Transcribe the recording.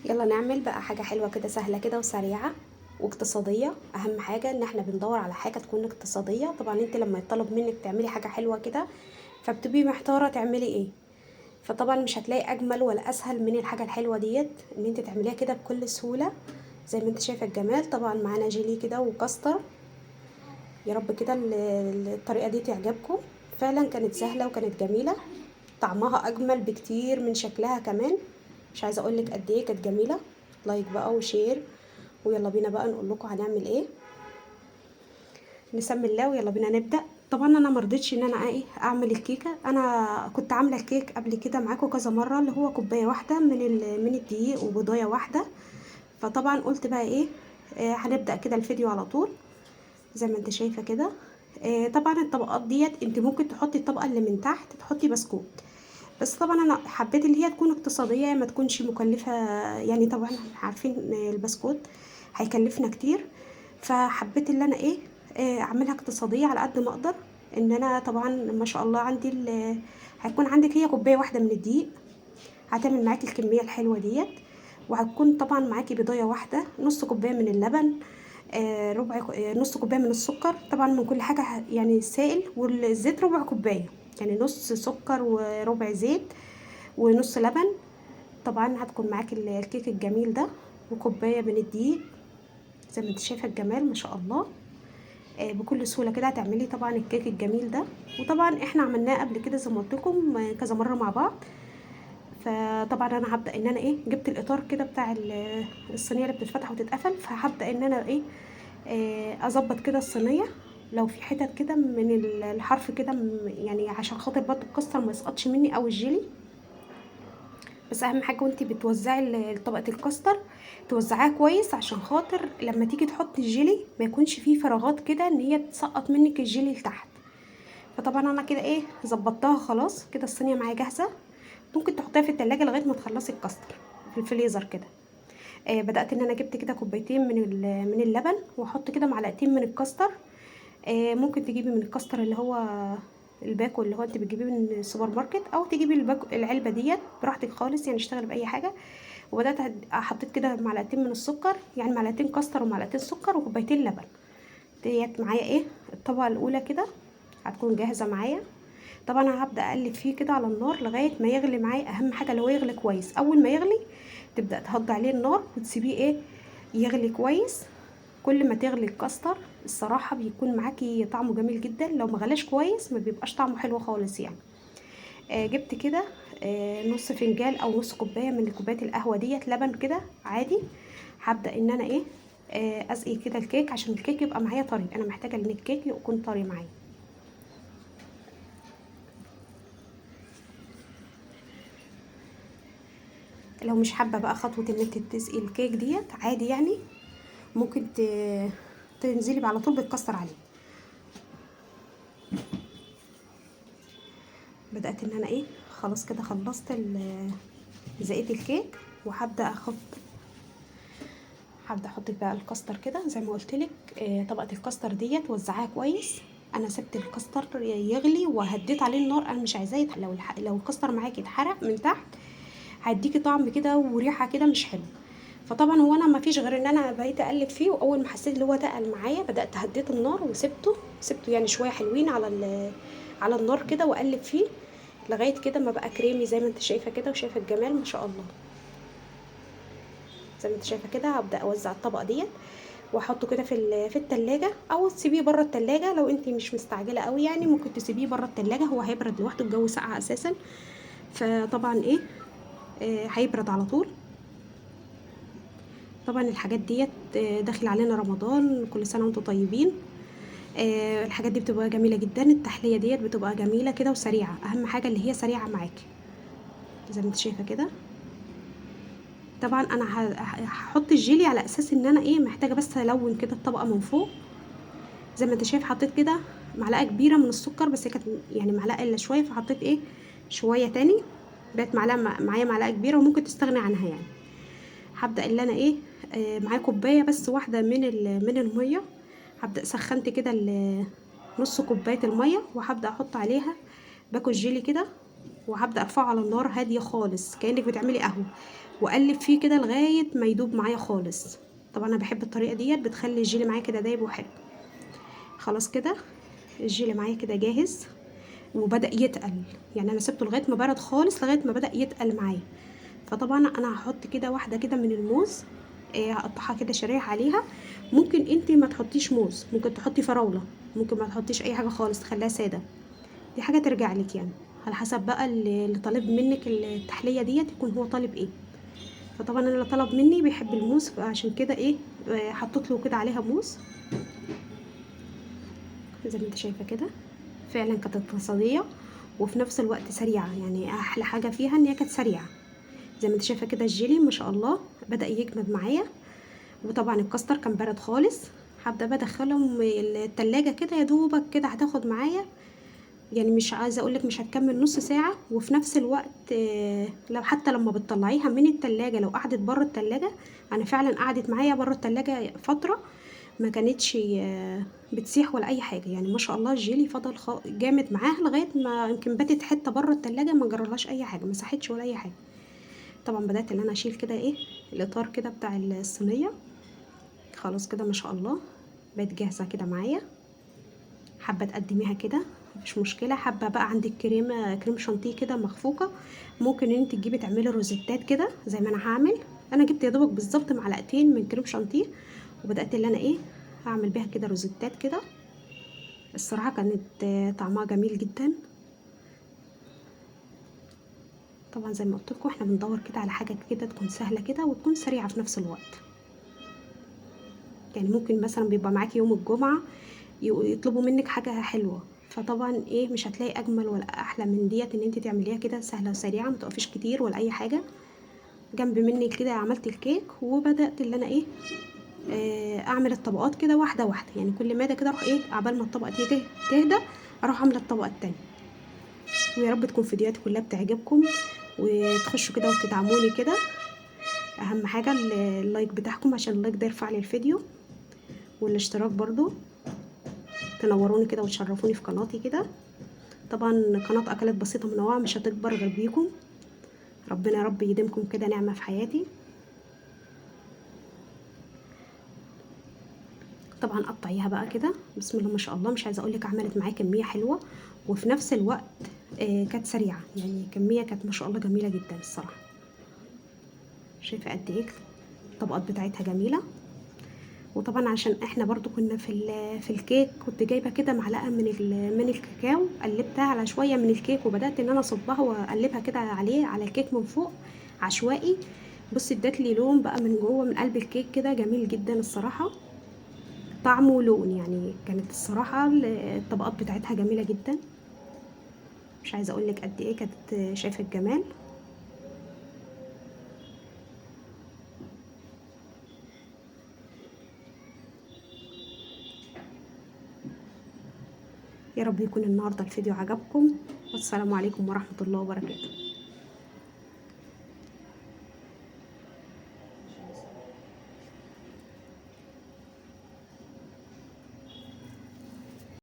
يلا نعمل بقى حاجة حلوة كده، سهلة كده وسريعة واقتصادية. اهم حاجة ان احنا بندور على حاجة تكون اقتصادية. طبعا انت لما يطلب منك تعملي حاجة حلوة كده فبتبقي محتارة تعملي ايه، فطبعا مش هتلاقي اجمل ولا اسهل من الحاجة الحلوة ديت ان انت تعمليها كده بكل سهولة. زي ما انت شايفة الجمال. طبعا معانا جيلي كده وكاستر. يا رب كده الطريقة دي تعجبكم. فعلا كانت سهلة وكانت جميلة، طعمها اجمل بكتير من شكلها كمان. مش عايزه اقول لك قد ايه كانت جميله. لايك بقى وشير، ويلا بينا بقى نقول لكم هنعمل ايه. نسمي الله ويلا بينا نبدا. طبعا انا مرضتش ان انا اعمل الكيكه. انا كنت عامله الكيك قبل كده معاكم كذا مره، اللي هو كوبايه واحده من الدقيق وبيضايه واحده. فطبعا قلت بقى هنبدا كده الفيديو على طول زي ما انت شايفه كده. طبعا الطبقات ديت انت ممكن تحطي الطبقه اللي من تحت تحطي بسكوت، بس طبعا انا حبيت اللي هي تكون اقتصاديه ما تكونش مكلفه. يعني طبعا احنا عارفين ان البسكوت هيكلفنا كتير، فحبيت اللي انا اعملها اقتصاديه على قد ما اقدر. ان انا طبعا ما شاء الله عندي هيكون عندك هي كوبايه واحده من الدقيق هتعمل معاكي الكميه الحلوه ديت. وهتكون طبعا معاكي بيضايه واحده، نص كوبايه من اللبن، نص كوبايه من السكر. طبعا من كل حاجه يعني السائل، والزيت ربع كوبايه، يعني نص سكر وربع زيت ونص لبن. طبعا هتكون معاكي الكيك الجميل ده، وكوبايه من الدقيق. زي ما انت شايفه الجمال ما شاء الله. بكل سهوله كده هتعملي طبعا الكيك الجميل ده. وطبعا احنا عملناه قبل كده زي ما قلت لكم كذا مره مع بعض. فطبعا انا هبدا ان انا جبت الاطار كده بتاع الصينيه اللي بتتفتح وتتقفل، فهبدا ان انا اظبط كده الصينيه. لو في حتت كده من الحرف كده يعني عشان خاطر برضه الكاستر ما يسقطش مني او الجيلي. بس اهم حاجه وانتي بتوزعي طبقه الكاستر توزعيها كويس عشان خاطر لما تيجي تحطي الجيلي ما يكونش فيه فراغات كده ان هي تسقط منك الجيلي لتحت. فطبعا انا كده ظبطتها خلاص كده. الصينيه معايا جاهزه، ممكن تحطيها في التلاجة لغايه ما تخلصي الكاستر في الفريزر كده. بدات ان انا جبت كده كوبايتين من اللبن، واحط كده معلقتين من الكاستر. ممكن تجيبي من الكاستر اللي هو الباكو اللي هو انت بتجيبيه من السوبر ماركت، او تجيبي الباكو العلبه ديت براحتك خالص، يعني اشتغلي باي حاجه. وبدات حطيت كده معلقتين من السكر، يعني معلقتين كاستر ومعلقتين سكر وكوبايتين لبن. ديت معايا الطبقه الاولى كده هتكون جاهزه معايا. طبعا انا هبدا اقلب فيه كده على النار لغايه ما يغلي معايا. اهم حاجه لو يغلي كويس، اول ما يغلي تبدا تهدي عليه النار وتسيبيه يغلي كويس. كل ما تغلي الكاستر الصراحه بيكون معاكي طعمه جميل جدا. لو ما غلاش كويس ما بيبقاش طعمه حلو خالص يعني. جبت كده نص فنجان او نص كوبايه من كوبايه القهوه ديت لبن كده عادي. هبدا ان انا اسقي كده الكيك عشان الكيك يبقى معايا طري. انا محتاجه ان الكيك يكون طري معايا. لو مش حابه بقى خطوه ان انت تسقي الكيك ديت عادي يعني، ممكن تنزلي على طول بالكاستر عليه. بدات ان انا خلاص كده خلصت زقيت الكيك. وهبدا هبدا احط بقى الكاستر كده زي ما قلت لك. طبقه الكاستر ديت وزعها كويس. انا سبت الكاستر يغلي وهديت عليه النار. انا مش عايزاه لو الكاستر معاكي اتحرق من تحت هيديكي طعم كده وريحه كده مش حلو. فطبعا هو انا ما فيش غير ان انا بقيت اقلب فيه، واول ما حسيت ان هو تقل معايا بدات هديت النار وسبته يعني شويه حلوين على النار كده، واقلب فيه لغايه كده ما بقى كريمي زي ما انت شايفه كده. وشايفه الجمال ما شاء الله. زي ما انت شايفه كده هبدا اوزع الطبقه ديت واحطه كده في التلاجة، او تسيبيه بره التلاجة. لو انت مش مستعجله قوي يعني ممكن تسيبيه بره التلاجة، هو هيبرد لوحده، الجو ساقع اساسا. فطبعا هيبرد على طول. طبعا الحاجات ديت داخل علينا رمضان، كل سنه وانتم طيبين. الحاجات دي بتبقى جميله جدا. التحليه ديت بتبقى جميله كده وسريعه. اهم حاجه اللي هي سريعه معاكي زي ما انت شايفه كده. طبعا انا هحط الجيلي على اساس ان انا محتاجه بس الون كده الطبقه من فوق. زي ما انت شايف حطيت كده معلقه كبيره من السكر، بس هي كانت يعني معلقه الا شويه، فحطيت شويه تاني. بقت معلقه معايا معلقه كبيره وممكن تستغني عنها يعني. هبدا اللي انا معايا كوبايه بس واحده من الميه. هبدا سخنت كده نص كوبايه الميه، وهبدا احط عليها باكو الجيلي كده، وهبدا ارفعه على النار هاديه خالص كانك بتعملي قهوه. واقلب فيه كده لغايه ما يدوب معايا خالص. طبعا انا بحب الطريقه ديت، بتخلي الجيلي معايا كده دايب وحلو. خلاص كده الجيلي معايا كده جاهز وبدأ يتقل، يعني انا سبته لغايه ما برد خالص لغايه ما بدأ يتقل معايا. فطبعا انا هحط كده واحده كده من الموز، هقطعها كده شرايح عليها. ممكن انت ما تحطيش موز، ممكن تحطي فراوله، ممكن ما تحطيش اي حاجه خالص تخليها ساده. دي حاجه ترجع لك يعني، على حسب بقى اللي طالب منك التحليه ديت يكون هو طالب ايه. فطبعا انا اللي طلب مني بيحب الموز، فعشان كده ايه حطيت له كده عليها موز زي ما انت شايفه كده. فعلا كانت اقتصاديه وفي نفس الوقت سريعه، يعني احلى حاجه فيها ان هي كانت سريعه. زي ما انت شايفه كده الجيلي ما شاء الله بدأ يجمد معايا. وطبعا الكاستر كان بارد خالص. هبدأ بقى ادخلهم التلاجة كده، يا دوبك كده هتاخد معايا، يعني مش عايزه اقولك مش هتكمل نص ساعه. وفي نفس الوقت لو حتى لما بتطلعيها من التلاجة لو قعدت بره التلاجة، انا فعلا قعدت معايا بره التلاجة فتره، ما كانتش بتسيح ولا اي حاجه. يعني ما شاء الله الجيلي فضل جامد معاها لغايه ما يمكن باتت حته بره التلاجة، ما جرالهاش اي حاجه، ما ساحتش ولا اي حاجه. طبعا بدات ان انا اشيل كده ايه الاطار كده بتاع الصينيه. خلاص كده ما شاء الله بقت جاهزه كده معايا. حابه تقدميها كده مفيش مشكله. حابه بقى عندك كريم شانتيه كده مخفوقه، ممكن ان انت تجيبي تعملي روزيتات كده زي ما انا هعمل. انا جبت يا دوبك بالظبط معلقتين من كريم شانتيه، وبدات اللي انا ايه هعمل بيها كده روزيتات كده. الصراحه كانت طعمها جميل جدا. طبعا زي ما قلت لكم احنا بندور كده على حاجه كده تكون سهله كده وتكون سريعه في نفس الوقت. يعني ممكن مثلا بيبقى معاكي يوم الجمعه يطلبوا منك حاجه حلوه، فطبعا ايه مش هتلاقي اجمل ولا احلى من ديت ان انت تعمليها كده سهله وسريعه، ما تقفيش كتير ولا اي حاجه. جنب مني كده عملت الكيك، وبدات اللي انا ايه اعمل الطبقات كده واحده واحده. يعني كل ماده كده اروح ايه عبال ما الطبقه تهدى اروح عامله الطبقه التانية. ويا رب تكون فيديوهاتي كلها بتعجبكم وتخشوا كده وتدعموني كده. اهم حاجه اللايك بتاعكم، عشان اللايك ده يرفع لي الفيديو، والاشتراك برضو تنوروني كده وتشرفوني في قناتي كده. طبعا قناه اكلات بسيطه منوعه مش هتكبر غير بيكم. ربنا يا رب يديمكم كده نعمه في حياتي. طبعا قطعيها بقى كده بسم الله ما شاء الله. مش عايزه اقول لك عملت معايا كميه حلوه وفي نفس الوقت كانت سريعه، يعني كميه كانت ما شاء الله جميله جدا الصراحه. شايفه قد ايه الطبقات بتاعتها جميله. وطبعا عشان احنا برضو كنا في الكيك، كنت جايبه كده معلقه من الكاكاو، قلبتها على شويه من الكيك وبدات ان انا اصبها واقلبها كده عليه على الكيك من فوق عشوائي. بصي ادت لي لون بقى من جوه من قلب الكيك كده جميل جدا الصراحه. طعم ولون، يعني كانت الصراحه الطبقات بتاعتها جميله جدا. مش عايزه اقول لك قد ايه كانت شايفه الجمال. يا رب يكون النهارده الفيديو عجبكم، والسلام عليكم ورحمه الله وبركاته.